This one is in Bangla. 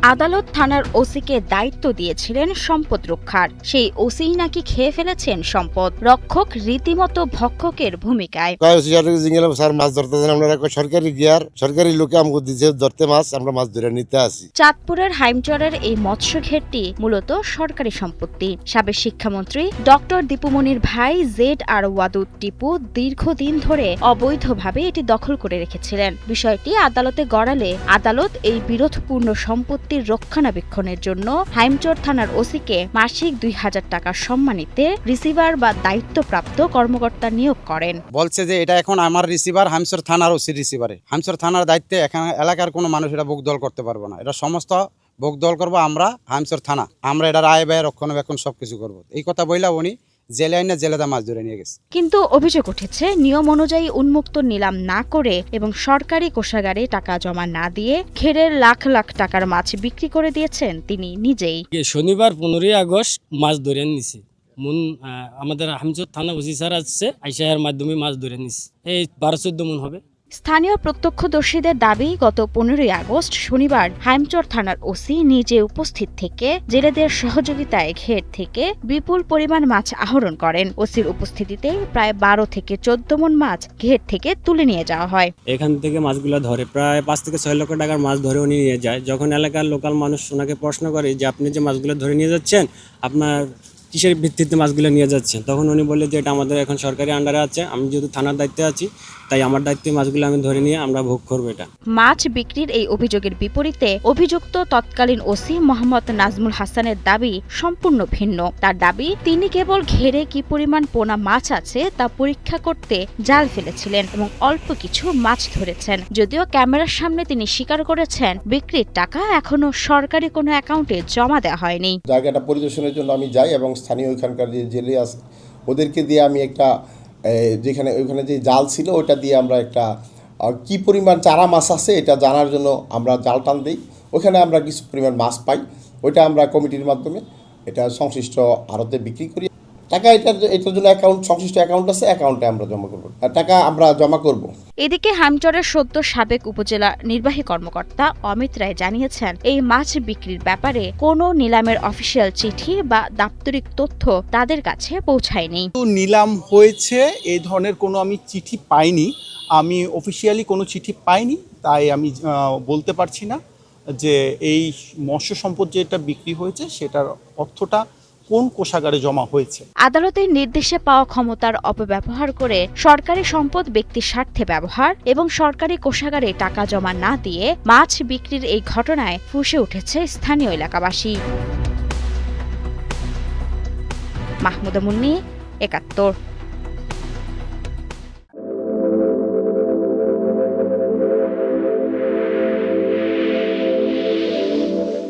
আদালত থানার ওসিকে দায়িত্ব দিয়েছিলেন সম্পদ রক্ষার, সেই ওসিই নাকি খেয়ে ফেলেছেন সম্পদ। রক্ষক রীতিমতো ভক্ষকের ভূমিকায়। সরকারি লোকে আমাকে দিয়েছে ধরতে মাছ, আমরা মাছ ধরে নিতে আসি। চাঁদপুরের হাইমচরের এই মৎস্য ঘেরটি মূলত সরকারি সম্পত্তি। সাবেক শিক্ষামন্ত্রী ডক্টর দীপুমনির ভাই ZR ওয়াদুদ টিপু দীর্ঘদিন ধরে অবৈধভাবে এটি দখল করে রেখেছিলেন। বিষয়টি আদালতে গড়ালে আদালত এই বিরোধপূর্ণ সম্পত্তির রক্ষণাবেক্ষণের জন্য হাইমচর থানার ওসিকে মাসিক 2000 টাকা সম্মানিতে রিসিভার বা দায়িত্বপ্রাপ্ত কর্মকর্তা নিয়োগ করেন। বলছে যে এটা এখন আমার রিসিভার, হাইমচর থানার ওসি রিসিভারে। হাইমচর থানার দায়িত্বে এখানে এলাকার কোনো মানুষ এটা বুকদল করতে পারবো না। এটা সমস্ত বুকদল করবো আমরা, হাইমচর থানা। আমরা এটার আয় ব্যয় রক্ষণাবেক্ষণ সবকিছু করবো। এই কথা বইলা উনি জেলে আইনে জেলেদা মাছ ধরে নিয়ে গেছে। কিন্তু অভিযোগ উঠেছে নিয়ম অনুযায়ী উন্মুক্ত নিলাম না করে এবং সরকারি কোষাগারে টাকা জমা না দিয়ে ঘেরের লাখ লাখ টাকার মাছ বিক্রি করে দিয়েছেন তিনি নিজেই। শনিবার 15 আগস্ট মাছ ধরে নিছি। আমাদের হাইমচর থানা ওসি স্যার আসছে, আইসার মাধ্যমে মাছ ধরে নিছি। এই 12-14 মণ হবে। স্থানীয় প্রত্যক্ষদর্শীদের দাবি, গত 15 আগস্ট শনিবার হাইমচর থানার ওসি নিজে উপস্থিত থেকে জেলেদের সহযোগিতায় ঘের থেকে বিপুল পরিমাণ মাছ আহরণ করেন। ওসির উপস্থিতিতে প্রায় 12 থেকে 14 মণ মাছ ঘের থেকে তুলে নিয়ে যাওয়া হয়। এখান থেকে মাছগুলো ধরে প্রায় 5 থেকে 6 লক্ষ টাকার মাছ ধরে উনি নিয়ে যায়। যখন এলাকার লোকাল মানুষ ওনাকে প্রশ্ন করে যে আপনি যে মাছগুলো ধরে নিয়ে যাচ্ছেন, আপনার কিসের ভিত্তিতে মাছগুলো নিয়ে যাচ্ছেন, তখন উনি বললেন যে এটা আমাদের এখন সরকারি আন্ডারে আছে, আমি যেহেতু থানার দায়িত্বে আছি তাই আমার দায়িত্বে মাছগুলো আমি ধরে নিয়ে আমরা ভোগ করবো। এটা মাছ বিক্রির এই অভিযোগের বিপরীতে অভিযুক্ত তৎকালীন ওসি মোহাম্মদ নাজমুল হাসানের দাবি সম্পূর্ণ ভিন্ন। তার দাবি, তিনি কেবল ঘেরে কি পরিমাণ পোনা মাছ আছে তা পরীক্ষা করতে জাল ফেলেছিলেন এবং অল্প কিছু মাছ ধরেছেন। যদিও ক্যামেরার সামনে তিনি স্বীকার করেছেন বিক্রির টাকা এখনো সরকারি কোনো অ্যাকাউন্টে জমা দেওয়া হয়নি। জায়গাটা পরিদর্শনের জন্য আমি যাই এবং স্থানীয় ওইখানকার যে জেলে আছে ওদেরকে দিয়ে আমি একটা যেখানে ওইখানে যে জাল ছিল ওইটা দিয়ে আমরা একটা কি পরিমাণ চারা মাছ আছে এটা জানার জন্য আমরা জাল টান দিই। ওইখানে আমরা কিছু পরিমাণ মাছ পাই, ওইটা আমরা কমিটির মাধ্যমে এটা সংশ্লিষ্ট আড়তে বিক্রি করি। টাকা এটার জন্য অ্যাকাউন্ট, সংশ্লিষ্ট অ্যাকাউন্ট আছে, অ্যাকাউন্টে আমরা জমা করবো, টাকা আমরা জমা করব। এদিকে হাইমচরের সদ্য সাবেক উপজেলা নির্বাহী কর্মকর্তা অমিত রায় জানিয়েছেন, এই মাছ বিক্রির ব্যাপারে কোনো নিলামের অফিসিয়াল চিঠি বা দাপ্তরিক তথ্য তাদের কাছে পৌঁছায়নি। নিলাম হয়েছে এই ধরনের কোনো আমি চিঠি পাইনি, আমি অফিসিয়ালি কোনো চিঠি পাইনি, তাই আমি বলতে পারছি না যে এই মৎস্য সম্পদ যেটা বিক্রি হয়েছে সেটার অর্থটা কোন কোষাগারে জমা হয়েছে। আদালতের নির্দেশে পাওয়া ক্ষমতার অপব্যবহার করে সরকারি সম্পদ ব্যক্তির স্বার্থে ব্যবহার এবং সরকারি কোষাগারে টাকা জমা না দিয়ে মাছ বিক্রির এই ঘটনায় ফুঁসে উঠেছে স্থানীয় এলাকাবাসী। মাহমুদা মুন্নি, ৭১।